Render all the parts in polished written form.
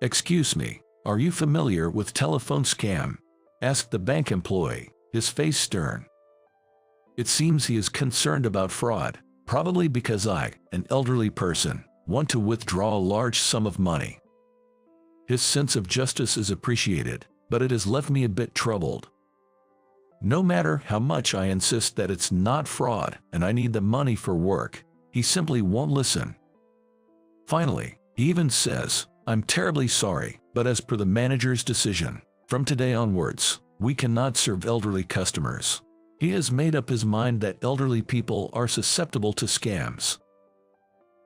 "Excuse me, are you familiar with telephone scam?" asked the bank employee, his face stern. It seems he is concerned about fraud, probably because I, an elderly person, want to withdraw a large sum of money. His sense of justice is appreciated, but it has left me a bit troubled. No matter how much I insist that it's not fraud and I need the money for work, he simply won't listen. Finally, he even says, "I'm terribly sorry, but as per the manager's decision, from today onwards, we cannot serve elderly customers." He has made up his mind that elderly people are susceptible to scams.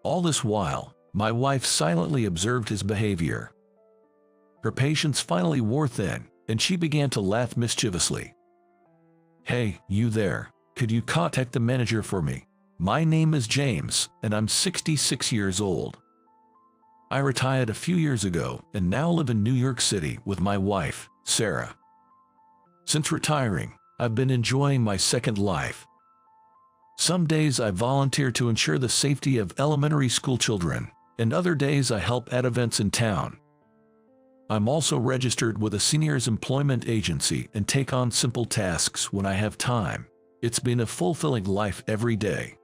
All this while, my wife silently observed his behavior. Her patience finally wore thin, and she began to laugh mischievously. "Hey, you there, could you contact the manager for me? My name is James, and I'm 66 years old. I retired a few years ago and now live in New York City with my wife, Sarah. Since retiring, I've been enjoying my second life. Some days I volunteer to ensure the safety of elementary school children, and other days I help at events in town. I'm also registered with a seniors employment agency and take on simple tasks when I have time. It's been a fulfilling life every day.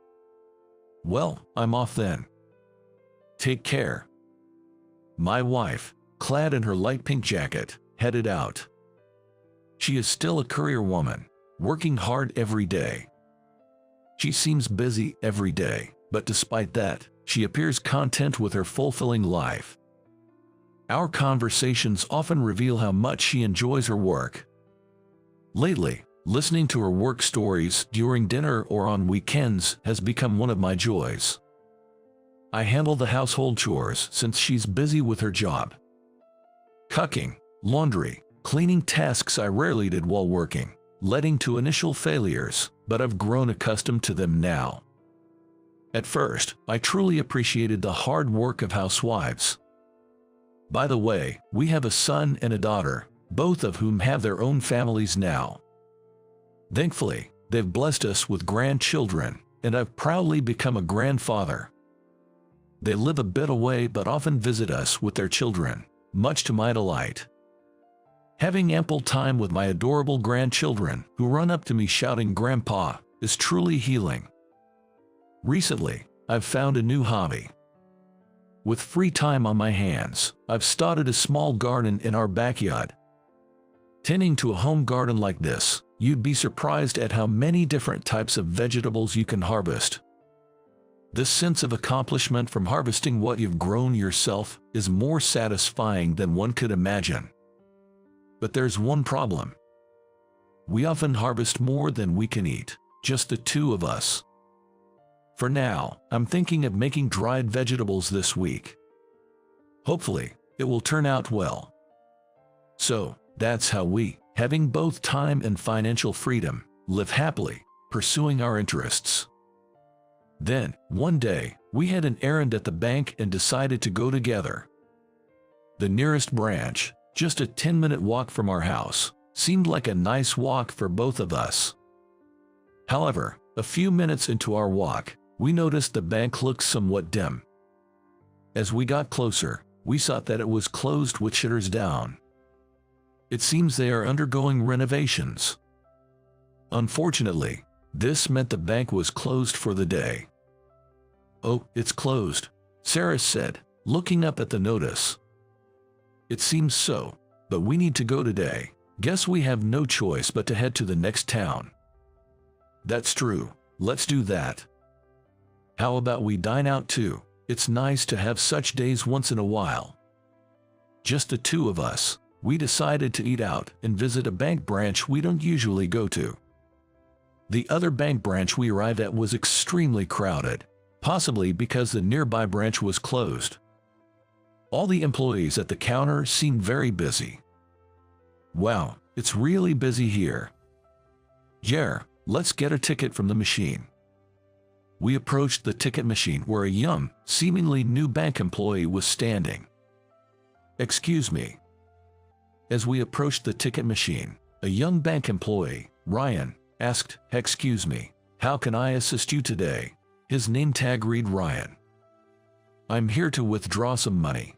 Well, I'm off then. Take care." My wife, clad in her light pink jacket, headed out. She is still a career woman, working hard every day. She seems busy every day, but despite that, she appears content with her fulfilling life. Our conversations often reveal how much she enjoys her work. Lately, listening to her work stories during dinner or on weekends has become one of my joys. I handle the household chores since she's busy with her job. Cooking, laundry, cleaning tasks I rarely did while working, leading to initial failures, but I've grown accustomed to them now. At first, I truly appreciated the hard work of housewives. By the way, we have a son and a daughter, both of whom have their own families now. Thankfully, they've blessed us with grandchildren, and I've proudly become a grandfather. They live a bit away but often visit us with their children, much to my delight. Having ample time with my adorable grandchildren who run up to me shouting "Grandpa" is truly healing. Recently, I've found a new hobby. With free time on my hands, I've started a small garden in our backyard. Tending to a home garden like this, you'd be surprised at how many different types of vegetables you can harvest. This sense of accomplishment from harvesting what you've grown yourself is more satisfying than one could imagine. But there's one problem. We often harvest more than we can eat, just the two of us. For now, I'm thinking of making dried vegetables this week. Hopefully, it will turn out well. So, that's how we, having both time and financial freedom, live happily, pursuing our interests. Then, one day, we had an errand at the bank and decided to go together. The nearest branch, just a 10-minute walk from our house, seemed like a nice walk for both of us. However, a few minutes into our walk, we noticed the bank looked somewhat dim. As we got closer, we saw that it was closed with shutters down. It seems they are undergoing renovations. Unfortunately, this meant the bank was closed for the day. "Oh, it's closed," Sarah said, looking up at the notice. "It seems so, but we need to go today. Guess we have no choice but to head to the next town." "That's true, let's do that. How about we dine out too? It's nice to have such days once in a while." Just the two of us, we decided to eat out and visit a bank branch we don't usually go to. The other bank branch we arrived at was extremely crowded, possibly because the nearby branch was closed. All the employees at the counter seemed very busy. "Wow, it's really busy here. Yeah, let's get a ticket from the machine." We approached the ticket machine where a young, seemingly new bank employee was standing. "Excuse me." As we approached the ticket machine, a young bank employee, Ryan, asked, "Excuse me, how can I assist you today?" His name tag read Ryan. "I'm here to withdraw some money."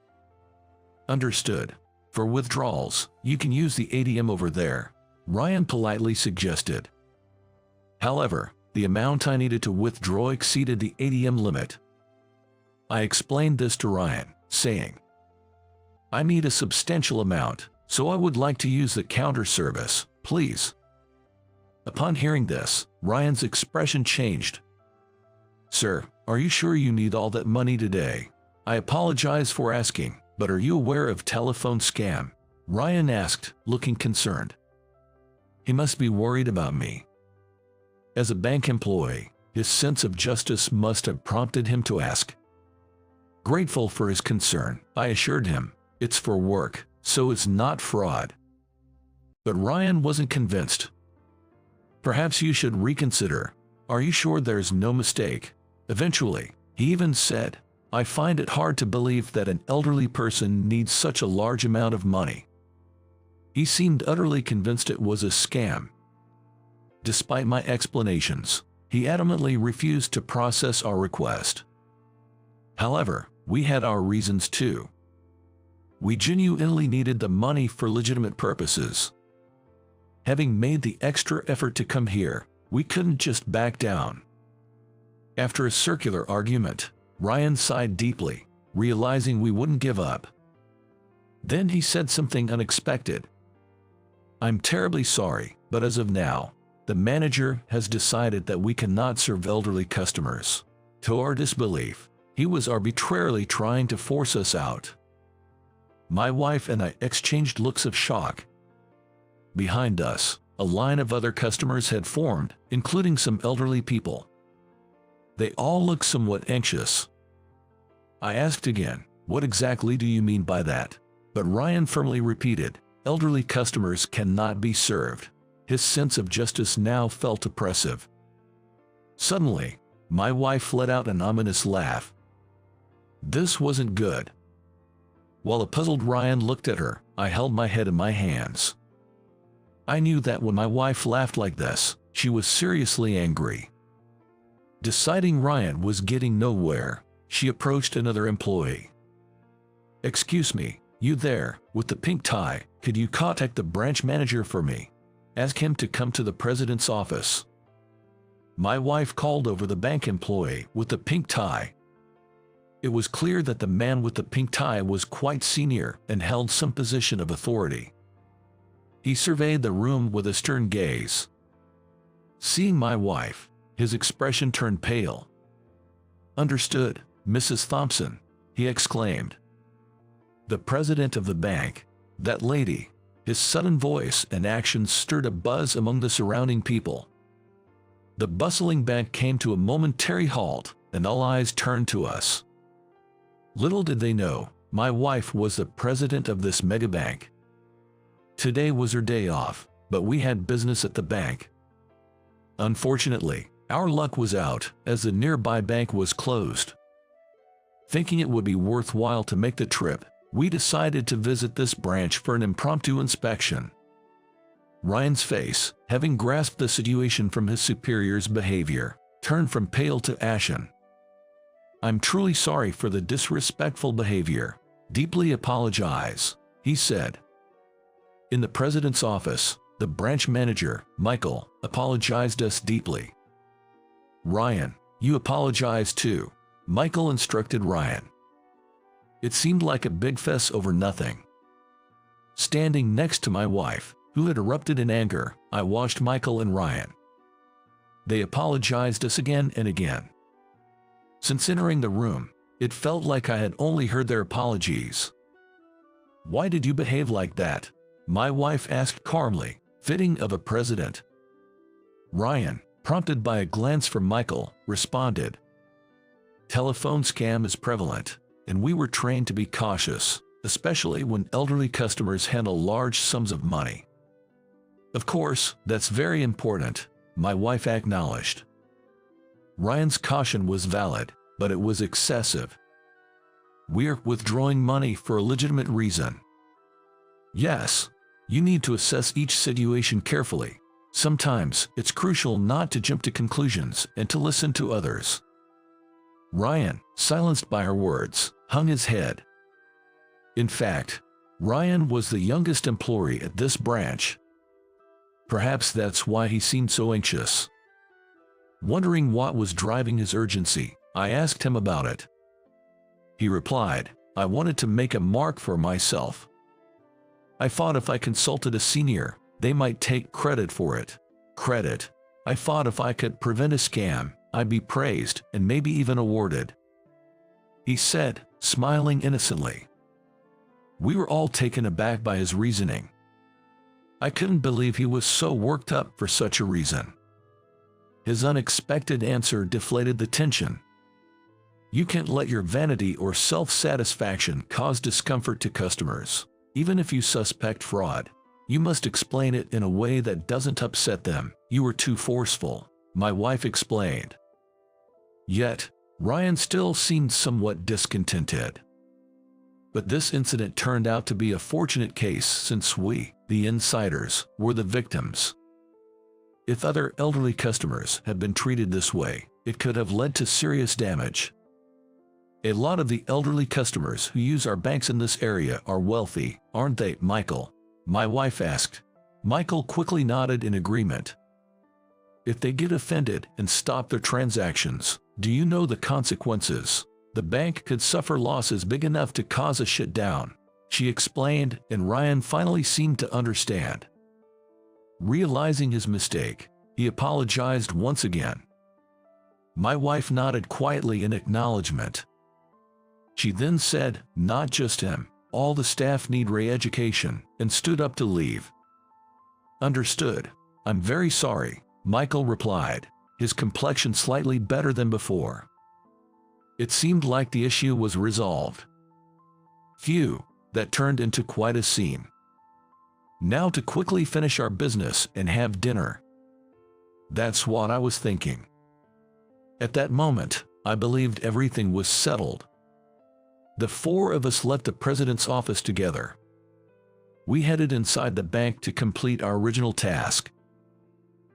Understood. For withdrawals, you can use the ATM over there, Ryan politely suggested. However, the amount I needed to withdraw exceeded the ATM limit. I explained this to Ryan, saying, I need a substantial amount, so I would like to use the counter service, please. Upon hearing this, Ryan's expression changed. Sir, are you sure you need all that money today? I apologize for asking, but are you aware of telephone scam? Ryan asked, looking concerned. He must be worried about me. As a bank employee, his sense of justice must have prompted him to ask. Grateful for his concern, I assured him, it's for work, so it's not fraud. But Ryan wasn't convinced. Perhaps you should reconsider. Are you sure there's no mistake? Eventually, he even said, I find it hard to believe that an elderly person needs such a large amount of money. He seemed utterly convinced it was a scam. Despite my explanations, he adamantly refused to process our request. However, we had our reasons too. We genuinely needed the money for legitimate purposes. Having made the extra effort to come here, we couldn't just back down. After a circular argument, Ryan sighed deeply, realizing we wouldn't give up. Then he said something unexpected. I'm terribly sorry, but as of now, the manager has decided that we cannot serve elderly customers. To our disbelief, he was arbitrarily trying to force us out. My wife and I exchanged looks of shock. Behind us, a line of other customers had formed, including some elderly people. They all looked somewhat anxious. I asked again, what exactly do you mean by that? But Ryan firmly repeated, elderly customers cannot be served. His sense of justice now felt oppressive. Suddenly, my wife let out an ominous laugh. This wasn't good. While a puzzled Ryan looked at her, I held my head in my hands. I knew that when my wife laughed like this, she was seriously angry. Deciding Ryan was getting nowhere, she approached another employee. Excuse me, you there, with the pink tie, could you contact the branch manager for me? Ask him to come to the president's office. My wife called over the bank employee with the pink tie. It was clear that the man with the pink tie was quite senior and held some position of authority. He surveyed the room with a stern gaze. Seeing my wife, his expression turned pale. Understood, Mrs. Thompson, he exclaimed. The president of the bank, that lady. His sudden voice and actions stirred a buzz among the surrounding people. The bustling bank came to a momentary halt, and all eyes turned to us. Little did they know, my wife was the president of this mega bank. Today was her day off, but we had business at the bank. Unfortunately, our luck was out as the nearby bank was closed. Thinking it would be worthwhile to make the trip, we decided to visit this branch for an impromptu inspection. Ryan's face, having grasped the situation from his superior's behavior, turned from pale to ashen. I'm truly sorry for the disrespectful behavior. Deeply apologize, he said. In the president's office, the branch manager, Michael, apologized us deeply. Ryan, you apologize too, Michael instructed Ryan. It seemed like a big fuss over nothing. Standing next to my wife, who had erupted in anger, I watched Michael and Ryan. They apologized us again and again. Since entering the room, it felt like I had only heard their apologies. Why did you behave like that? My wife asked calmly, fitting of a president. Ryan, prompted by a glance from Michael, responded. Telephone scam is prevalent, and we were trained to be cautious, especially when elderly customers handle large sums of money. Of course, that's very important, my wife acknowledged. Ryan's caution was valid, but it was excessive. We're withdrawing money for a legitimate reason. Yes, you need to assess each situation carefully. Sometimes it's crucial not to jump to conclusions and to listen to others. Ryan, silenced by her words, hung his head. In fact, Ryan was the youngest employee at this branch. Perhaps that's why he seemed so anxious. Wondering what was driving his urgency, I asked him about it. He replied, "I wanted to make a mark for myself. I thought if I consulted a senior, they might take credit for it. Credit. I thought if I could prevent a scam, I'd be praised and maybe even awarded," he said, smiling innocently. We were all taken aback by his reasoning. I couldn't believe he was so worked up for such a reason. His unexpected answer deflated the tension. You can't let your vanity or self-satisfaction cause discomfort to customers. Even if you suspect fraud, you must explain it in a way that doesn't upset them. "You were too forceful," my wife explained. Yet, Ryan still seemed somewhat discontented. But this incident turned out to be a fortunate case since we, the insiders, were the victims. If other elderly customers had been treated this way, it could have led to serious damage. A lot of the elderly customers who use our banks in this area are wealthy, aren't they, Michael? My wife asked. Michael quickly nodded in agreement. If they get offended and stop their transactions, do you know the consequences? The bank could suffer losses big enough to cause a shutdown, she explained, and Ryan finally seemed to understand. Realizing his mistake, he apologized once again. My wife nodded quietly in acknowledgement. She then said, "Not just him, all the staff need re-education," and stood up to leave. "Understood. I'm very sorry," Michael replied, his complexion slightly better than before. It seemed like the issue was resolved. Phew, that turned into quite a scene. Now to quickly finish our business and have dinner. That's what I was thinking. At that moment, I believed everything was settled. The four of us left the president's office together. We headed inside the bank to complete our original task.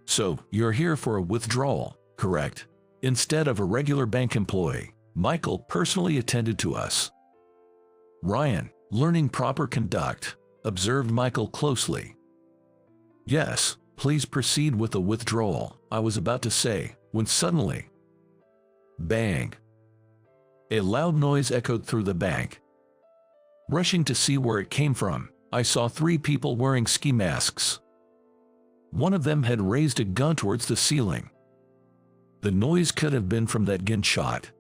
"So, you're here for a withdrawal, correct?" Instead of a regular bank employee, Michael personally attended to us. Ryan, learning proper conduct, observed Michael closely. "Yes, please proceed with the withdrawal," I was about to say, when suddenly, bang! A loud noise echoed through the bank. Rushing to see where it came from, I saw three people wearing ski masks. One of them had raised a gun towards the ceiling. The noise could have been from that gunshot.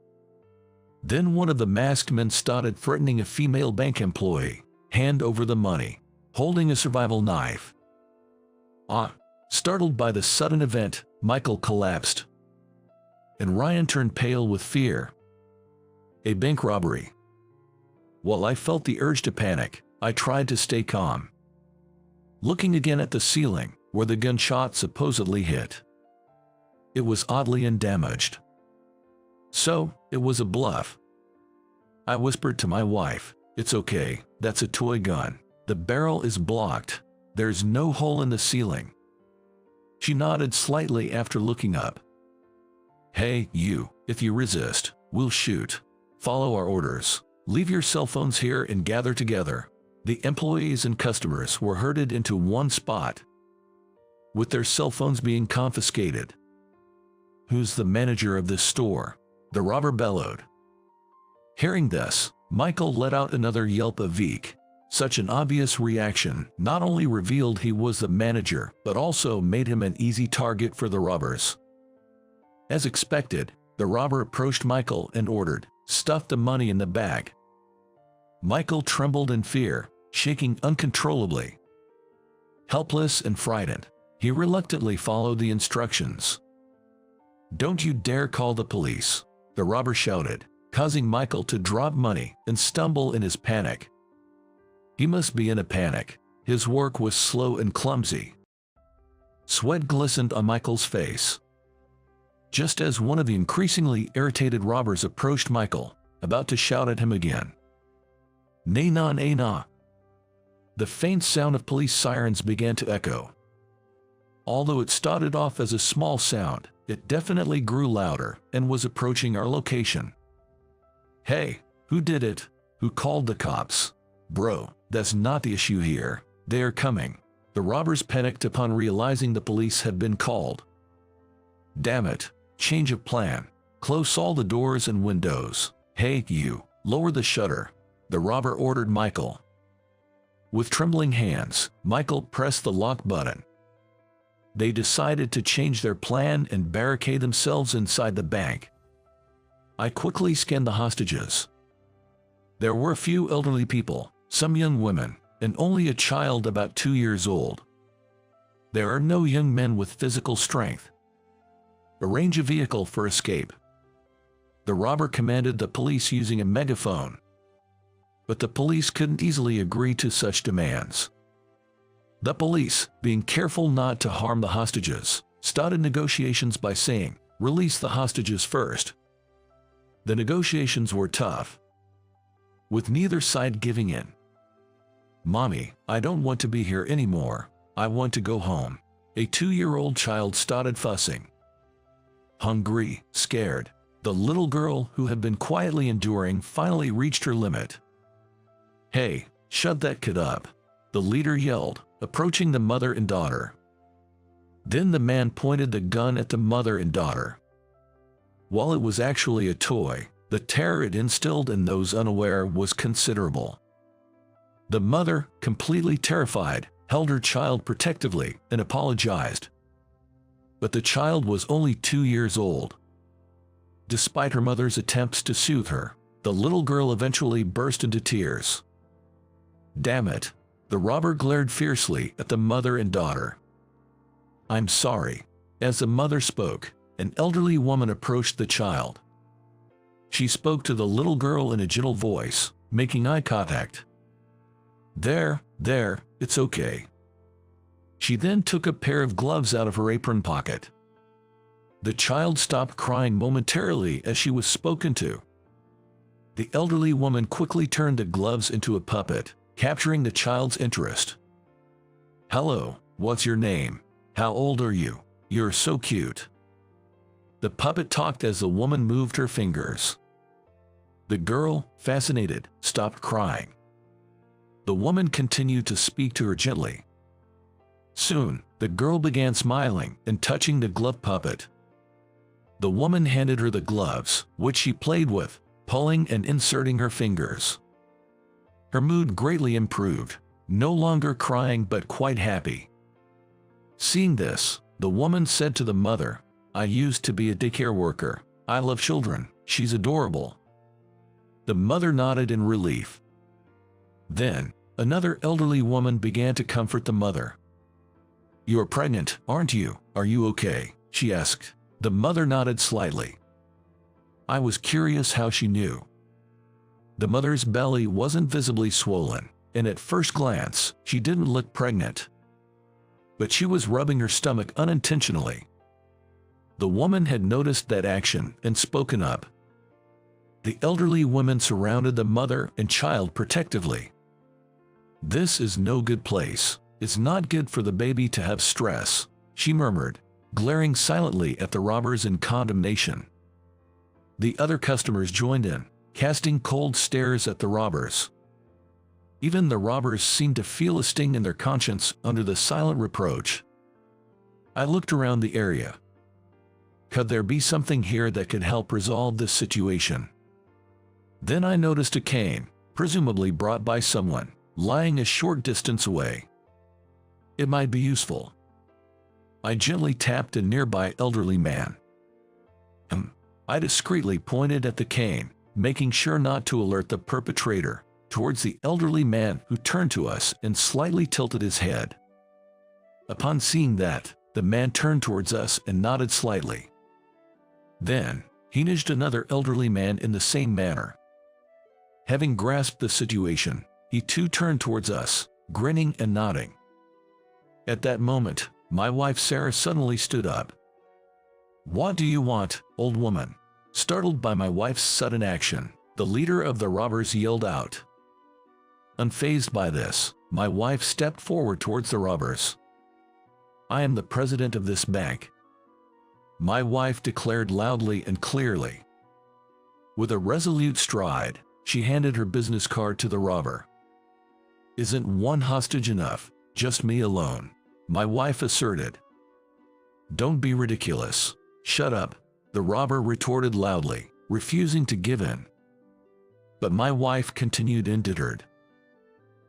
Then one of the masked men started threatening a female bank employee, "Hand over the money," holding a survival knife. Startled by the sudden event, Michael collapsed. And Ryan turned pale with fear. A bank robbery. While I felt the urge to panic, I tried to stay calm. Looking again at the ceiling, where the gunshot supposedly hit. It was oddly undamaged. So, it was a bluff. I whispered to my wife, "It's okay, that's a toy gun. The barrel is blocked. There's no hole in the ceiling." She nodded slightly after looking up. "Hey, you, if you resist, we'll shoot. Follow our orders. Leave your cell phones here and gather together." The employees and customers were herded into one spot, with their cell phones being confiscated. "Who's the manager of this store?" the robber bellowed. Hearing this, Michael let out another yelp of "Veek." Such an obvious reaction not only revealed he was the manager, but also made him an easy target for the robbers. As expected, the robber approached Michael and ordered, "Stuff the money in the bag." Michael trembled in fear, shaking uncontrollably. Helpless and frightened, he reluctantly followed the instructions. "Don't you dare call the police," the robber shouted, causing Michael to drop money and stumble in his panic. He must be in a panic. His work was slow and clumsy. Sweat glistened on Michael's face. Just as one of the increasingly irritated robbers approached Michael, about to shout at him again. "Nay na nay na." The faint sound of police sirens began to echo. Although it started off as a small sound, it definitely grew louder and was approaching our location. "Hey, who did it? Who called the cops? Bro, That's not the issue here. They are coming. The robbers panicked upon realizing the police had been called. Damn it. Change of plan. Close all the doors and windows. Hey, you. Lower the shutter. The robber ordered Michael. With trembling hands, Michael pressed the lock button. They decided to change their plan and barricade themselves inside the bank. I quickly scanned the hostages. There were a few elderly people, some young women, and only a child about 2 years old. There are no young men with physical strength. Arrange a vehicle for escape. The robber commanded the police using a megaphone. But the police couldn't easily agree to such demands. The police, being careful not to harm the hostages, started negotiations by saying, "Release the hostages first." The negotiations were tough, with neither side giving in. "Mommy, I don't want to be here anymore. I want to go home." A 2-year-old child started fussing. Hungry, scared, the little girl who had been quietly enduring finally reached her limit. "Hey, shut that kid up," the leader yelled, approaching the mother and daughter. Then the man pointed the gun at the mother and daughter. While it was actually a toy, the terror it instilled in those unaware was considerable. The mother, completely terrified, held her child protectively and apologized. But the child was only 2 years old. Despite her mother's attempts to soothe her, the little girl eventually burst into tears. "Damn it!" The robber glared fiercely at the mother and daughter. "I'm sorry." As the mother spoke, an elderly woman approached the child. She spoke to the little girl in a gentle voice, making eye contact. There, it's okay." She then took a pair of gloves out of her apron pocket. The child stopped crying momentarily as she was spoken to. The elderly woman quickly turned the gloves into a puppet, capturing the child's interest. "Hello, what's your name? How old are you? You're so cute." The puppet talked as the woman moved her fingers. The girl, fascinated, stopped crying. The woman continued to speak to her gently. Soon, the girl began smiling and touching the glove puppet. The woman handed her the gloves, which she played with, pulling and inserting her fingers. Her mood greatly improved, no longer crying but quite happy. Seeing this, the woman said to the mother, "I used to be a daycare worker. I love children. She's adorable." The mother nodded in relief. Then, another elderly woman began to comfort the mother. "You're pregnant, aren't you? Are you okay?" she asked. The mother nodded slightly. I was curious how she knew. The mother's belly wasn't visibly swollen, and at first glance, she didn't look pregnant. But she was rubbing her stomach unintentionally. The woman had noticed that action and spoken up. The elderly woman surrounded the mother and child protectively. "This is no good place. It's not good for the baby to have stress," she murmured, glaring silently at the robbers in condemnation. The other customers joined in, casting cold stares at the robbers. Even the robbers seemed to feel a sting in their conscience under the silent reproach. I looked around the area. Could there be something here that could help resolve this situation? Then I noticed a cane, presumably brought by someone, lying a short distance away. It might be useful. I gently tapped a nearby elderly man. I discreetly pointed at the cane, making sure not to alert the perpetrator, towards the elderly man who turned to us and slightly tilted his head. Upon seeing that, the man turned towards us and nodded slightly. Then, he nudged another elderly man in the same manner. Having grasped the situation, he too turned towards us, grinning and nodding. At that moment, my wife Sarah suddenly stood up. "What do you want, old woman?" Startled by my wife's sudden action, the leader of the robbers yelled out. Unfazed by this, my wife stepped forward towards the robbers. "I am the president of this bank," my wife declared loudly and clearly. With a resolute stride, she handed her business card to the robber. Isn't one hostage enough? Just me alone, my wife asserted. Don't be ridiculous. Shut up, the robber retorted loudly, refusing to give in. But my wife continued embittered.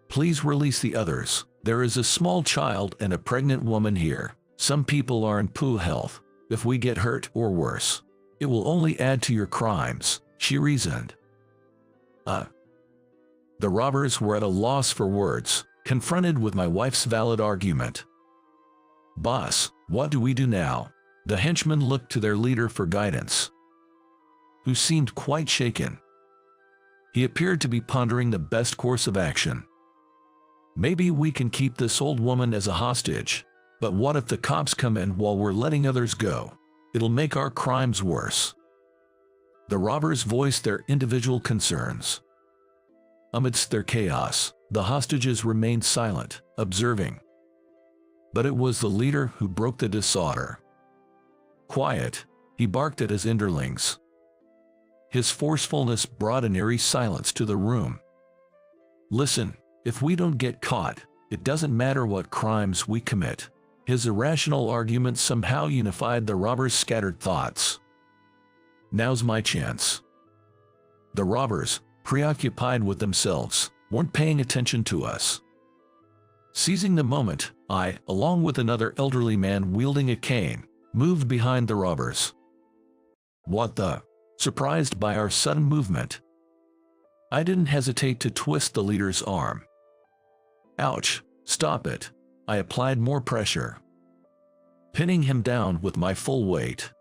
Please release the others. There is a small child and a pregnant woman here. Some people are in poor health. If we get hurt or worse, it will only add to your crimes, she reasoned. The robbers were at a loss for words, confronted with my wife's valid argument. Boss, what do we do now? The henchmen looked to their leader for guidance, who seemed quite shaken. He appeared to be pondering the best course of action. Maybe we can keep this old woman as a hostage, but what if the cops come in while we're letting others go? It'll make our crimes worse. The robbers voiced their individual concerns. Amidst their chaos, the hostages remained silent, observing. But it was the leader who broke the disorder. Quiet, he barked at his underlings. His forcefulness brought an eerie silence to the room. Listen, if we don't get caught, it doesn't matter what crimes we commit. His irrational argument somehow unified the robbers' scattered thoughts. Now's my chance. The robbers, preoccupied with themselves, weren't paying attention to us. Seizing the moment, I, along with another elderly man wielding a cane, moved behind the robbers. What the? Surprised by our sudden movement, I didn't hesitate to twist the leader's arm. Ouch, stop it. I applied more pressure, pinning him down with my full weight.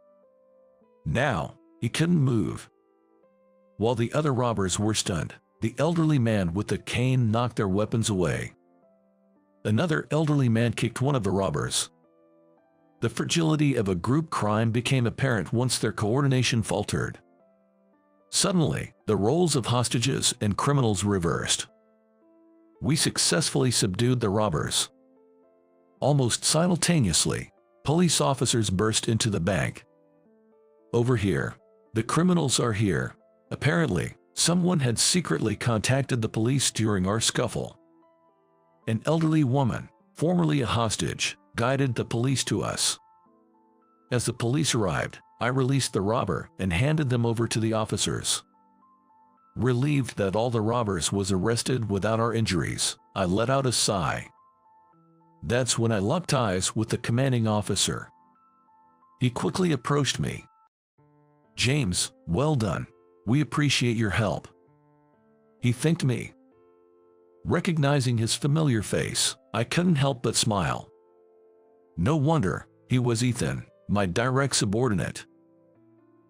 Now, he couldn't move. While the other robbers were stunned, the elderly man with the cane knocked their weapons away. Another elderly man kicked one of the robbers. The fragility of a group crime became apparent once their coordination faltered. Suddenly, the roles of hostages and criminals reversed. We successfully subdued the robbers. Almost simultaneously, police officers burst into the bank. Over here. The criminals are here. Apparently, someone had secretly contacted the police during our scuffle. An elderly woman, formerly a hostage, guided the police to us. As the police arrived, I released the robber and handed them over to the officers. Relieved that all the robbers was arrested without our injuries, I let out a sigh. That's when I locked eyes with the commanding officer. He quickly approached me. James, well done. We appreciate your help. He thanked me. Recognizing his familiar face, I couldn't help but smile. No wonder, he was Ethan, my direct subordinate.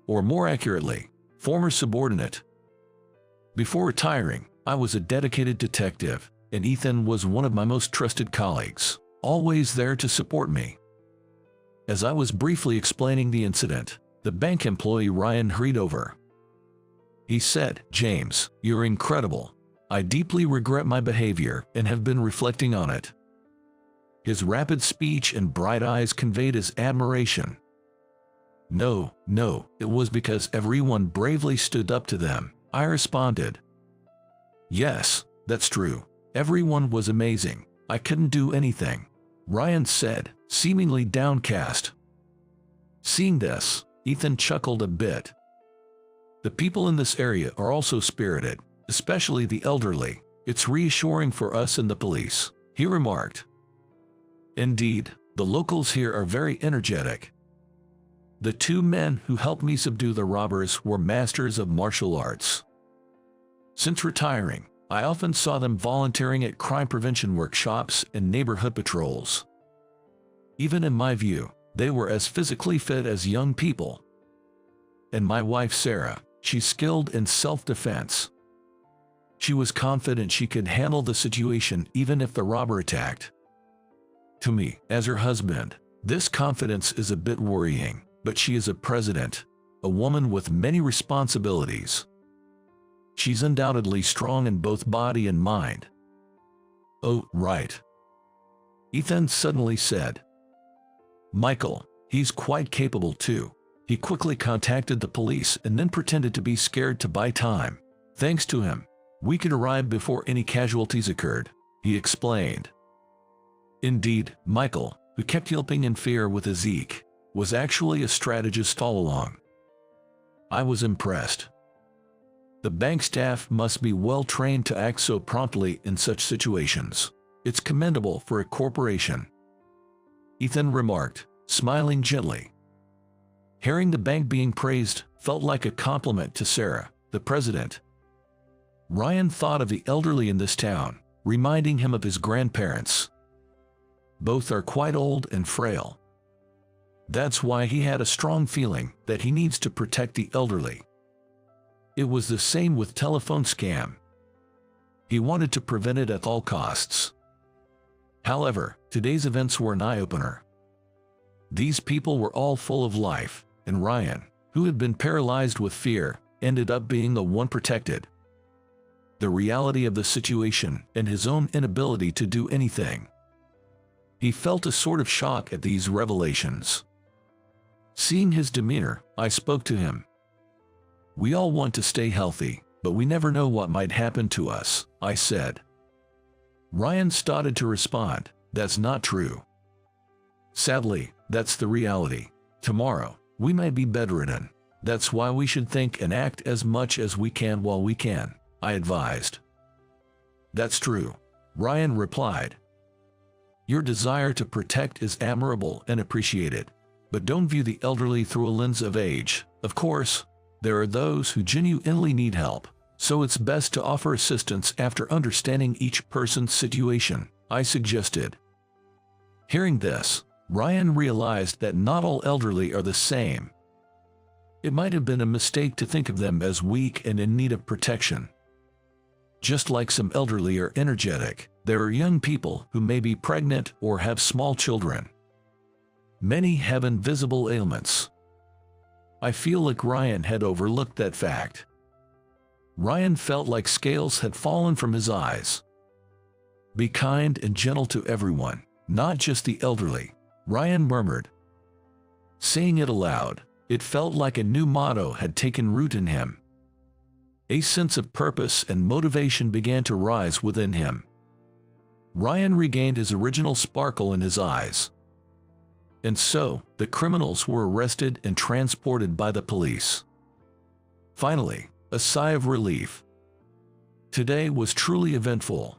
Or more accurately, former subordinate. Before retiring, I was a dedicated detective, and Ethan was one of my most trusted colleagues, always there to support me. As I was briefly explaining the incident, the bank employee Ryan hurried over. He said, James, you're incredible. I deeply regret my behavior and have been reflecting on it. His rapid speech and bright eyes conveyed his admiration. No, it was because everyone bravely stood up to them, I responded. Yes, that's true. Everyone was amazing. I couldn't do anything, Ryan said, seemingly downcast. Seeing this, Ethan chuckled a bit. The people in this area are also spirited, especially the elderly. It's reassuring for us and the police, he remarked. Indeed, the locals here are very energetic. The two men who helped me subdue the robbers were masters of martial arts. Since retiring, I often saw them volunteering at crime prevention workshops and neighborhood patrols. Even in my view, they were as physically fit as young people. And my wife Sarah, she's skilled in self-defense. She was confident she could handle the situation even if the robber attacked. To me, as her husband, this confidence is a bit worrying, but she is a president, a woman with many responsibilities. She's undoubtedly strong in both body and mind. Oh, right. Ethan suddenly said. Michael, he's quite capable too. He quickly contacted the police and then pretended to be scared to buy time. Thanks to him, we could arrive before any casualties occurred. he explained. Indeed, Michael, who kept yelping in fear with Zeke, was actually a strategist all along. I was impressed. The bank staff must be well trained to act so promptly in such situations. It's commendable for a corporation, Ethan remarked, smiling gently. Hearing the bank being praised felt like a compliment to Sarah, the president. Ryan thought of the elderly in this town, reminding him of his grandparents. Both are quite old and frail. That's why he had a strong feeling that he needs to protect the elderly. It was the same with telephone scam. He wanted to prevent it at all costs. However, today's events were an eye-opener. These people were all full of life, and Ryan, who had been paralyzed with fear, ended up being the one protected. The reality of the situation and his own inability to do anything. He felt a sort of shock at these revelations. Seeing his demeanor, I spoke to him. We all want to stay healthy, but we never know what might happen to us, I said. Ryan started to respond, that's not true. Sadly, that's the reality. Tomorrow, we might be bedridden. That's why we should think and act as much as we can while we can, I advised. That's true, Ryan replied. Your desire to protect is admirable and appreciated, but don't view the elderly through a lens of age. Of course, there are those who genuinely need help, so it's best to offer assistance after understanding each person's situation, I suggested. Hearing this, Ryan realized that not all elderly are the same. It might have been a mistake to think of them as weak and in need of protection. Just like some elderly are energetic, there are young people who may be pregnant or have small children. Many have invisible ailments. I feel like Ryan had overlooked that fact. Ryan felt like scales had fallen from his eyes. Be kind and gentle to everyone, not just the elderly, Ryan murmured. Saying it aloud, it felt like a new motto had taken root in him. A sense of purpose and motivation began to rise within him. Ryan regained his original sparkle in his eyes. And so, the criminals were arrested and transported by the police. Finally, a sigh of relief. Today was truly eventful.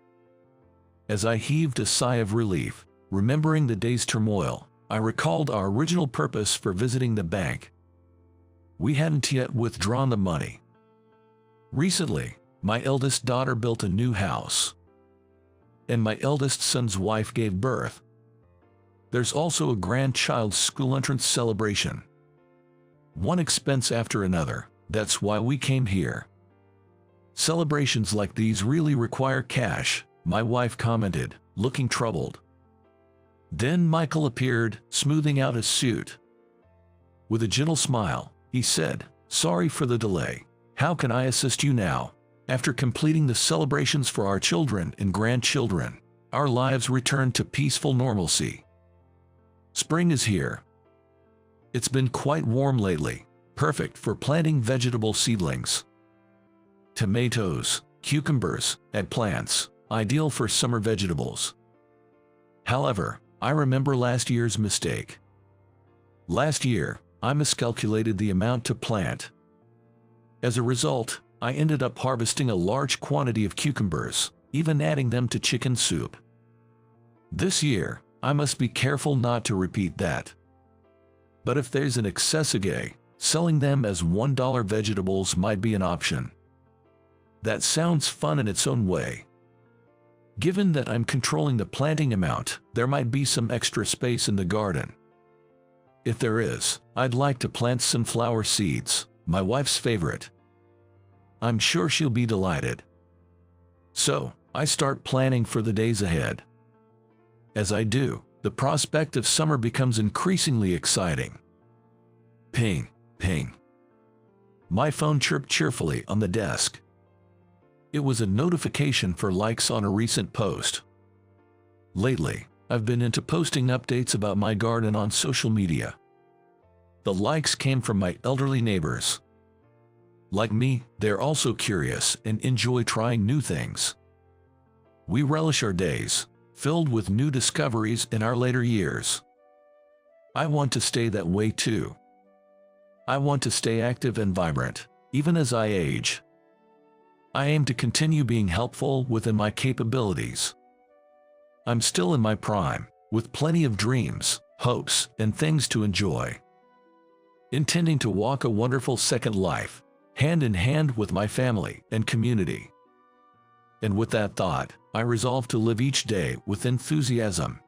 As I heaved a sigh of relief, remembering the day's turmoil, I recalled our original purpose for visiting the bank. We hadn't yet withdrawn the money. Recently, my eldest daughter built a new house. And my eldest son's wife gave birth. There's also a grandchild's school entrance celebration. One expense after another, that's why we came here. Celebrations like these really require cash, my wife commented, looking troubled. Then Michael appeared, smoothing out his suit. With a gentle smile, he said, Sorry for the delay. How can I assist you now? After completing the celebrations for our children and grandchildren, our lives returned to peaceful normalcy. Spring is here. It's been quite warm lately, perfect for planting vegetable seedlings. Tomatoes, cucumbers, eggplants, ideal for summer vegetables. However, I remember last year's mistake. Last year, I miscalculated the amount to plant. As a result, I ended up harvesting a large quantity of cucumbers, even adding them to chicken soup. This year, I must be careful not to repeat that. But if there's an excess again, selling them as $1 vegetables might be an option. That sounds fun in its own way. Given that I'm controlling the planting amount, there might be some extra space in the garden. If there is, I'd like to plant sunflower seeds, my wife's favorite. I'm sure she'll be delighted. So, I start planning for the days ahead. As I do, the prospect of summer becomes increasingly exciting. Ping, ping. My phone chirped cheerfully on the desk. It was a notification for likes on a recent post. Lately, I've been into posting updates about my garden on social media. The likes came from my elderly neighbors. Like me, they're also curious and enjoy trying new things. We relish our days, filled with new discoveries in our later years. I want to stay that way too. I want to stay active and vibrant, even as I age. I aim to continue being helpful within my capabilities. I'm still in my prime, with plenty of dreams, hopes, and things to enjoy. Intending to walk a wonderful second life, hand in hand with my family and community. And with that thought, I resolve to live each day with enthusiasm,